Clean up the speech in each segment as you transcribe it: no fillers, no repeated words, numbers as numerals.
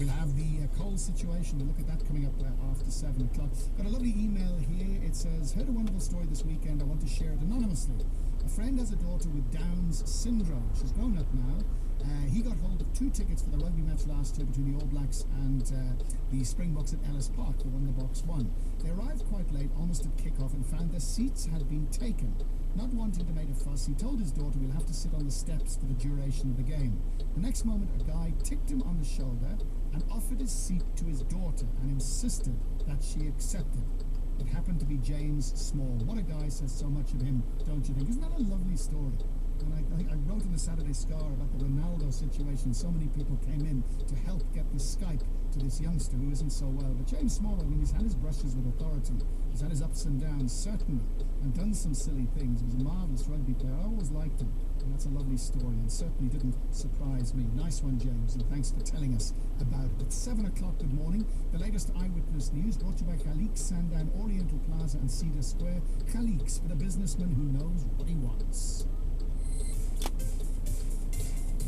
We'll have the coal situation. We'll look at that coming up after 7 o'clock. Got a lovely email here. It says, heard a wonderful story this weekend. I want to share it anonymously. A friend has a daughter with Down's syndrome. She's grown up now. He got hold of 2 tickets for the rugby match last year between the All Blacks and the Springboks at Ellis Park, the one the Boks won. They arrived quite late, almost at kick-off, and found their seats had been taken. Not wanting to make a fuss, he told his daughter, we'll have to sit on the steps for the duration of the game. The next moment, a guy ticked him on the shoulder and offered his seat to his daughter and insisted that she accepted. It happened to be James Small. What a guy, says so much of him, don't you think? Isn't that a lovely story? And I wrote in the Saturday Star about the Ronaldo situation. So many people came in to help get the Skype to this youngster who isn't so well. But James Small, I mean, he's had his brushes with authority. He's had his ups and downs, certainly, and done some silly things. He was a marvellous rugby player. I always liked him. And that's a lovely story, and certainly didn't surprise me. Nice one, James, and thanks for telling us about it. It's 7 o'clock, good morning. The latest eyewitness news brought to you by Khaliq, Sandown, Oriental Plaza and Cedar Square. Khaliq's for the businessman who knows what he wants.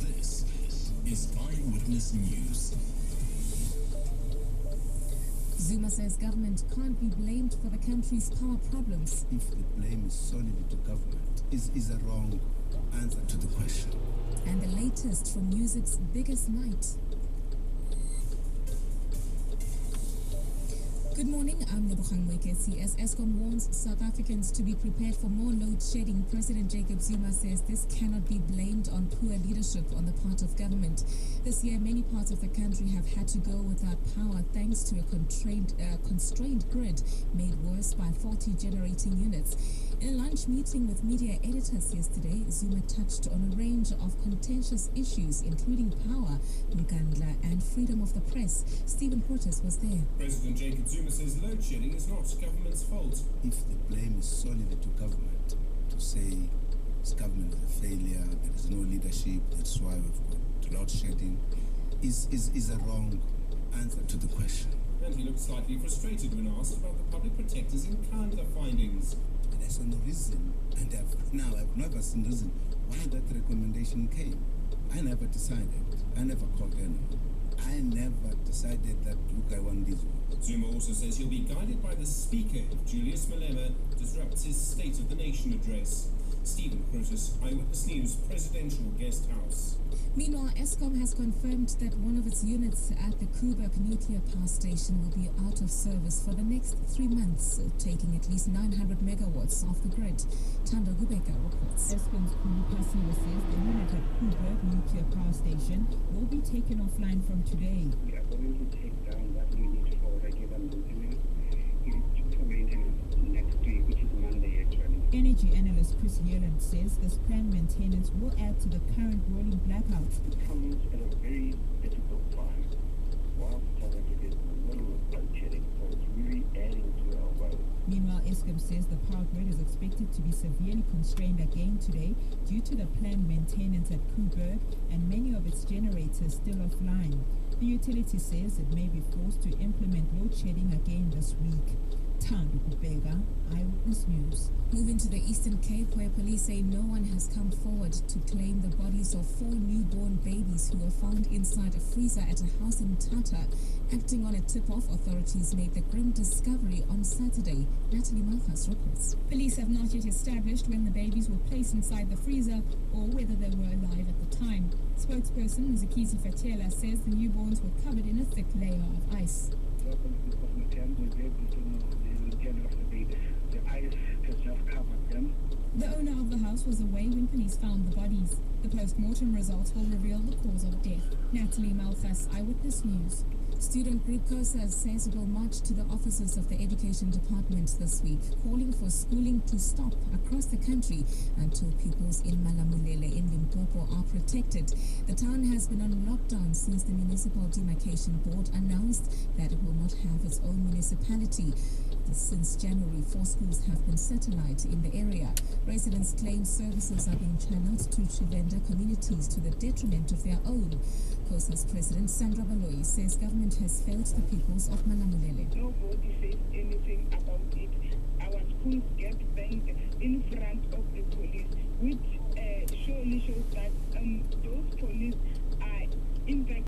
This is Eyewitness News. Zuma says government can't be blamed for the country's power problems. If the blame is solely to government, is a wrong answer to the question. And the latest from music's biggest night. Good morning, I'm Lebogang Mwekesi. As Eskom warns South Africans to be prepared for more load shedding, President Jacob Zuma says this cannot be blamed on poor leadership on the part of government. This year, many parts of the country have had to go without power thanks to a constrained grid made worse by faulty generating units. In a lunch meeting with media editors yesterday, Zuma touched on a range of contentious issues, including power, Nkandla, and freedom of the press. Stephen Portes was there. President Jacob Zuma says load shedding is not government's fault. If the blame is solely to government, to say this government is a failure, there is no leadership, that's why we've got load shedding, is a wrong answer to the question. And he looked slightly frustrated when asked about the public protector's Nkandla findings. There's no reason, and I've never seen reason why that recommendation came. I never decided. I never called anyone. I never decided that, look, I want this one. Zuma also says he'll be guided by the Speaker if Julius Malema disrupts his State of the Nation address. Stephen Curtis, Eyewitness News, Presidential Guest House. Meanwhile, Eskom has confirmed that one of its units at the Koeberg nuclear power station will be out of service for the next 3 months, taking at least 900 megawatts off the grid. Tando Gubeka reports. Eskom's Kulu says the unit at Koeberg nuclear power station will be taken offline from today. We are going to take down that unit for regular maintenance. It's for maintenance next week, which is Monday actually. Energy analyst Chris Yearland says this planned maintenance will add to the current rolling blackout. It comes at a very difficult time. While South Africa is in the middle of load shedding, so it's really adding to our woes. Meanwhile, Eskom says the power grid is expected to be severely constrained again today due to the planned maintenance at Koeberg and many of its generators still offline. The utility says it may be forced to implement load shedding again this week. Tando Gubeka, Eyewitness News. Moving to the Eastern Cape, where police say no one has come forward to claim the bodies of 4 newborn babies who were found inside a freezer at a house in Tata. Acting on a tip-off, authorities made the grim discovery on Saturday. Natalie Malchus reports. Police have not yet established when the babies were placed inside the freezer or whether they were alive at the time. Spokesperson Zikizi Fatela says the newborns were covered in a thick layer of ice. The ice has just covered them. The owner of the house was away when police found the bodies. The post-mortem results will reveal the cause of death. Natalie Malchus, Eyewitness News. Student group COSA says it will march to the offices of the Education Department this week, calling for schooling to stop across the country until pupils in Malamulele in Limpopo are protected. The town has been on lockdown since the Municipal Demarcation Board announced that it will not have its own municipality. Since January, 4 schools have been satellite in the area. Residents claim services are being channeled to Chivenda communities to the detriment of their own. COSA's President Sandra Baloyi says government has failed the peoples of Malamulele. Nobody says anything about it. Our schools get banged in front of the police, which surely shows that those police are in fact